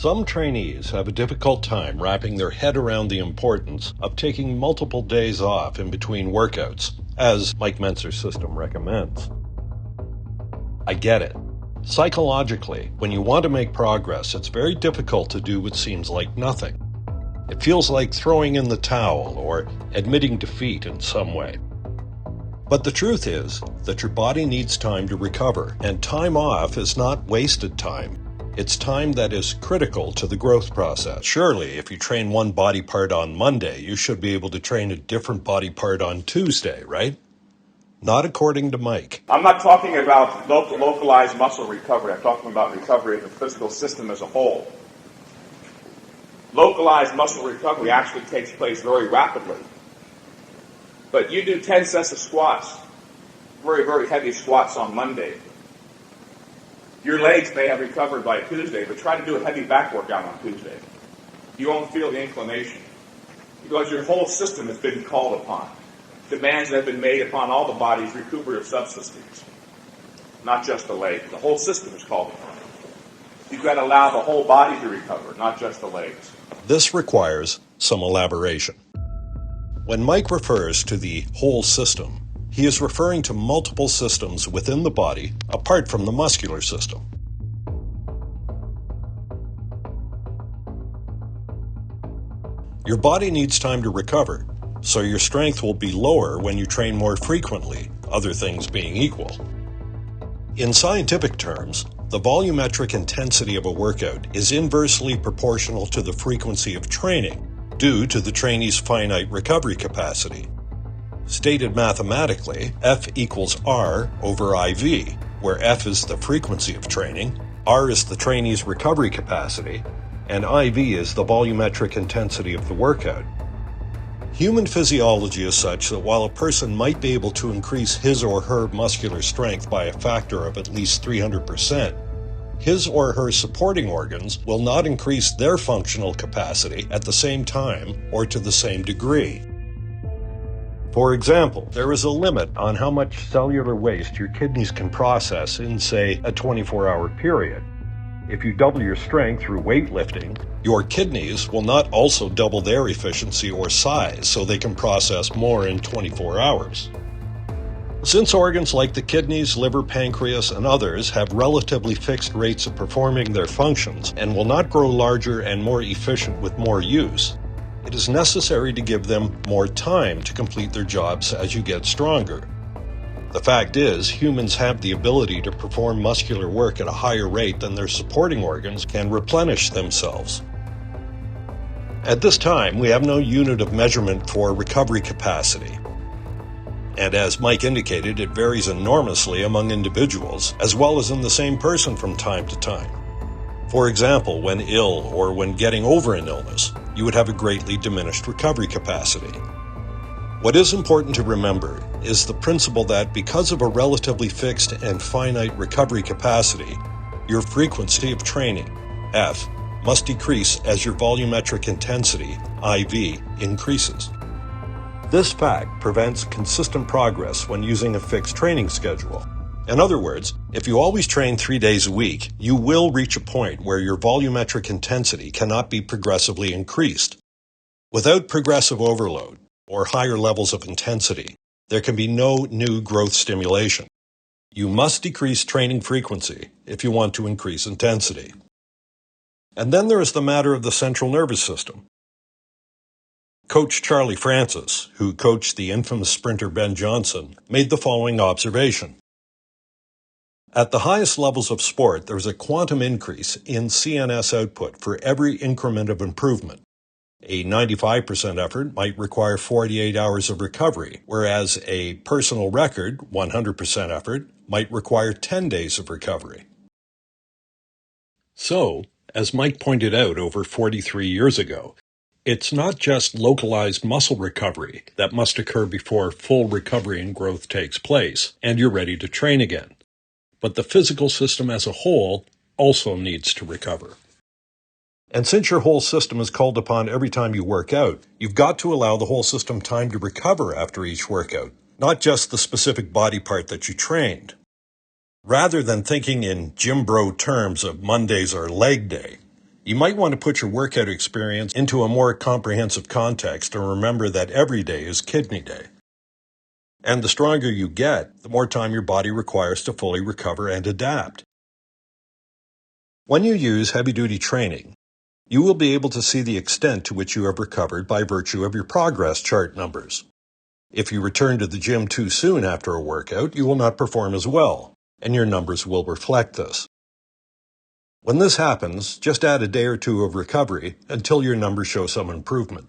Some trainees have a difficult time wrapping their head around the importance of taking multiple days off in between workouts, as Mike Mentzer's system recommends. I get it. Psychologically, when you want to make progress, it's very difficult to do what seems like nothing. It feels like throwing in the towel or admitting defeat in some way. But the truth is that your body needs time to recover, and time off is not wasted time. It's time that is critical to the growth process. Surely, if you train one body part on Monday, you should be able to train a different body part on Tuesday, right? Not according to Mike. I'm not talking about localized muscle recovery. I'm talking about recovery of the physical system as a whole. Localized muscle recovery actually takes place very rapidly. But you do 10 sets of squats, very, very heavy squats on Monday. Your legs may have recovered by Tuesday, but try to do a heavy back workout on Tuesday. You won't feel the inclination because your whole system has been called upon. Demands that have been made upon all the body's recuperative subsystems, not just the legs. The whole system is called upon. You've got to allow the whole body to recover, not just the legs. This requires some elaboration. When Mike refers to the whole system, he is referring to multiple systems within the body apart from the muscular system. Your body needs time to recover, so your strength will be lower when you train more frequently, other things being equal. In scientific terms, the volumetric intensity of a workout is inversely proportional to the frequency of training due to the trainee's finite recovery capacity. Stated mathematically, F equals R over IV, where F is the frequency of training, R is the trainee's recovery capacity, and IV is the volumetric intensity of the workout. Human physiology is such that while a person might be able to increase his or her muscular strength by a factor of at least 300%, his or her supporting organs will not increase their functional capacity at the same time or to the same degree. For example, there is a limit on how much cellular waste your kidneys can process in, say, a 24-hour period. If you double your strength through weightlifting, your kidneys will not also double their efficiency or size so they can process more in 24 hours. Since organs like the kidneys, liver, pancreas, and others have relatively fixed rates of performing their functions and will not grow larger and more efficient with more use, it is necessary to give them more time to complete their jobs as you get stronger. The fact is, humans have the ability to perform muscular work at a higher rate than their supporting organs can replenish themselves. At this time, we have no unit of measurement for recovery capacity. And as Mike indicated, it varies enormously among individuals, as well as in the same person from time to time. For example, when ill or when getting over an illness, you would have a greatly diminished recovery capacity. What is important to remember is the principle that because of a relatively fixed and finite recovery capacity, your frequency of training, F, must decrease as your volumetric intensity, IV, increases. This fact prevents consistent progress when using a fixed training schedule. In other words, if you always train 3 days a week, you will reach a point where your volumetric intensity cannot be progressively increased. Without progressive overload, or higher levels of intensity, there can be no new growth stimulation. You must decrease training frequency if you want to increase intensity. And then there is the matter of the central nervous system. Coach Charlie Francis, who coached the infamous sprinter Ben Johnson, made the following observation. At the highest levels of sport, there is a quantum increase in CNS output for every increment of improvement. A 95% effort might require 48 hours of recovery, whereas a personal record, 100% effort, might require 10 days of recovery. So, as Mike pointed out over 43 years ago, it's not just localized muscle recovery that must occur before full recovery and growth takes place, and you're ready to train again. But the physical system as a whole also needs to recover. And since your whole system is called upon every time you work out, you've got to allow the whole system time to recover after each workout, not just the specific body part that you trained. Rather than thinking in gym bro terms of Mondays are leg day, You might want to put your workout experience into a more comprehensive context and remember that every day is kidney day. And the stronger you get, the more time your body requires to fully recover and adapt. When you use heavy-duty training, you will be able to see the extent to which you have recovered by virtue of your progress chart numbers. If you return to the gym too soon after a workout, you will not perform as well, and your numbers will reflect this. When this happens, just add a day or two of recovery until your numbers show some improvement.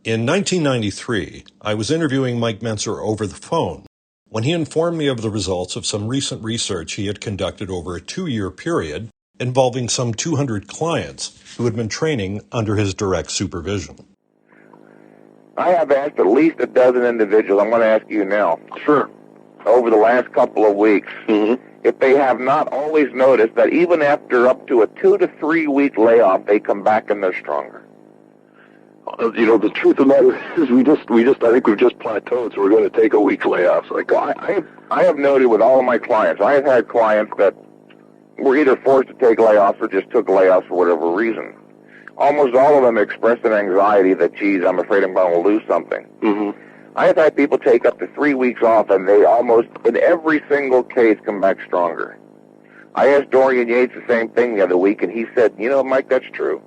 In 1993, I was interviewing Mike Mentzer over the phone when he informed me of the results of some recent research he had conducted over a 2-year period involving some 200 clients who had been training under his direct supervision. I have asked at least a dozen individuals, I'm going to ask you now. Sure. Over the last couple of weeks, if they have not always noticed that even after up to a 2 to 3 week layoff, they come back and they're stronger. The truth of the matter is I think we've just plateaued, so we're going to take a week's layoff. Like, I have noted with all of my clients, I have had clients that were either forced to take layoffs or just took layoffs for whatever reason. Almost all of them expressed an anxiety that, geez, I'm afraid I'm going to lose something. I have had people take up to 3 weeks off, and they almost, in every single case, come back stronger. I asked Dorian Yates the same thing the other week, and he said, Mike, that's true.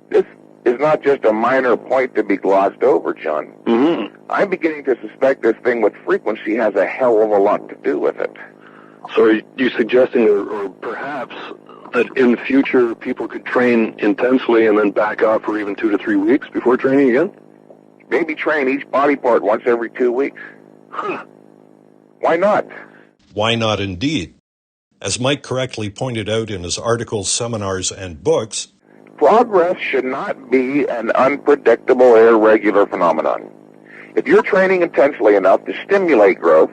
This is not just a minor point to be glossed over, John. I'm beginning to suspect this thing with frequency has a hell of a lot to do with it. So are you suggesting, or perhaps, that in the future people could train intensely and then back off for even 2 to 3 weeks before training again? Maybe train each body part once every 2 weeks. Why not? Why not indeed? As Mike correctly pointed out in his articles, seminars, and books, progress should not be an unpredictable, irregular phenomenon. If you're training intensely enough to stimulate growth,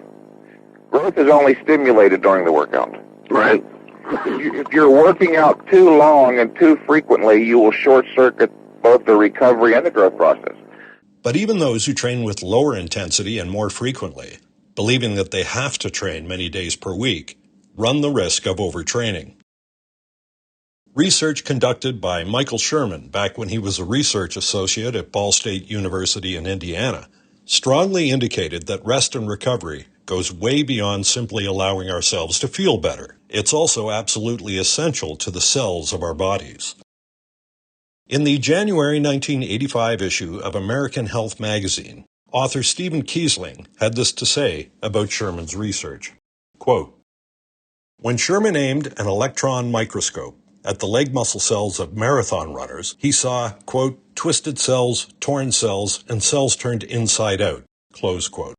growth is only stimulated during the workout. Right. If you're working out too long and too frequently, you will short-circuit both the recovery and the growth process. But even those who train with lower intensity and more frequently, believing that they have to train many days per week, run the risk of overtraining. Research conducted by Michael Sherman back when he was a research associate at Ball State University in Indiana strongly indicated that rest and recovery goes way beyond simply allowing ourselves to feel better. It's also absolutely essential to the cells of our bodies. In the January 1985 issue of American Health magazine, author Stephen Kiesling had this to say about Sherman's research. Quote, "When Sherman aimed an electron microscope at the leg muscle cells of marathon runners, he saw, quote, twisted cells, torn cells, and cells turned inside out, close quote.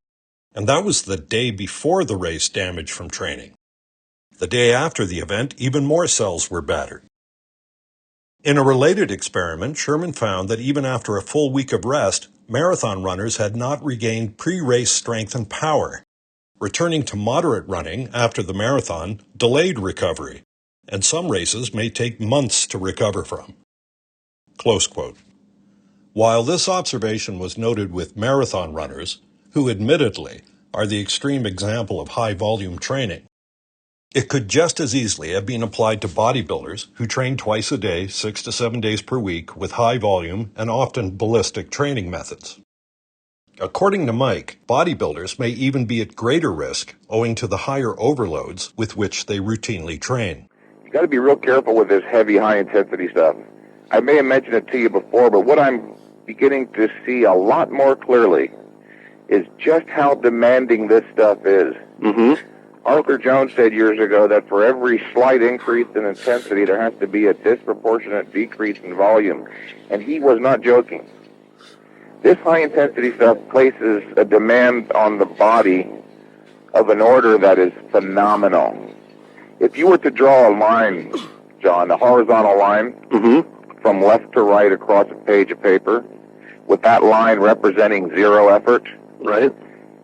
And that was the day before the race damage from training. The day after the event, even more cells were battered. In a related experiment, Sherman found that even after a full week of rest, marathon runners had not regained pre-race strength and power. Returning to moderate running after the marathon delayed recovery, and some races may take months to recover from." Close quote. While this observation was noted with marathon runners, who admittedly are the extreme example of high-volume training, it could just as easily have been applied to bodybuilders who train twice a day, 6 to 7 days per week, with high volume and often ballistic training methods. According to Mike, bodybuilders may even be at greater risk owing to the higher overloads with which they routinely train. You got to be real careful with this heavy, high-intensity stuff. I may have mentioned it to you before, but what I'm beginning to see a lot more clearly is just how demanding this stuff is. Arthur Jones said years ago that for every slight increase in intensity, there has to be a disproportionate decrease in volume. And he was not joking. This high-intensity stuff places a demand on the body of an order that is phenomenal. If you were to draw a line, John, a horizontal line, from left to right across a page of paper, with that line representing zero effort, Right.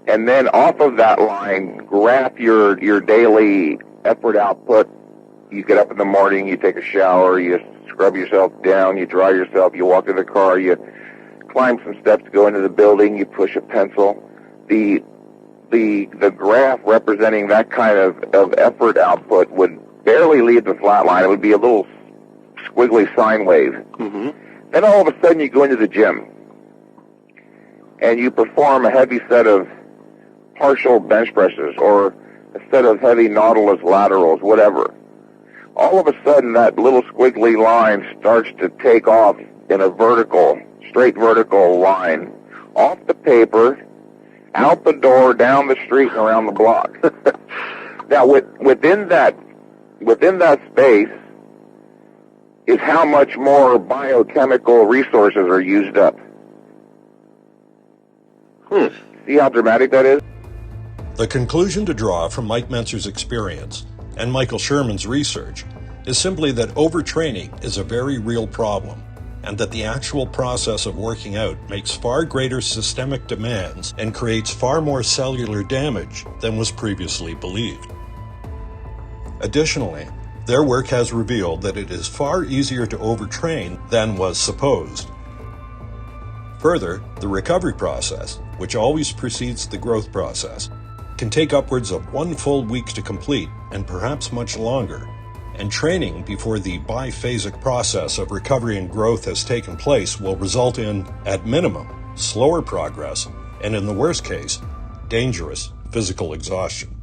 and then off of that line, graph your daily effort output. You get up in the morning, you take a shower, you scrub yourself down, you dry yourself, you walk to the car, you climb some steps to go into the building, you push a pencil. The graph representing that kind of effort output would barely leave the flat line. It would be a little squiggly sine wave. Mm-hmm. Then all of a sudden you go into the gym and you perform a heavy set of partial bench presses or a set of heavy nautilus laterals, whatever. All of a sudden that little squiggly line starts to take off in a straight vertical line, off the paper, out the door, down the street, and around the block. Now, within that space is how much more biochemical resources are used up. See how dramatic that is? The conclusion to draw from Mike Mentzer's experience and Michael Sherman's research is simply that overtraining is a very real problem, and that the actual process of working out makes far greater systemic demands and creates far more cellular damage than was previously believed. Additionally, their work has revealed that it is far easier to overtrain than was supposed. Further, the recovery process, which always precedes the growth process, can take upwards of 1 full week to complete, and perhaps much longer, and training before the biphasic process of recovery and growth has taken place will result in, at minimum, slower progress, and in the worst case, dangerous physical exhaustion.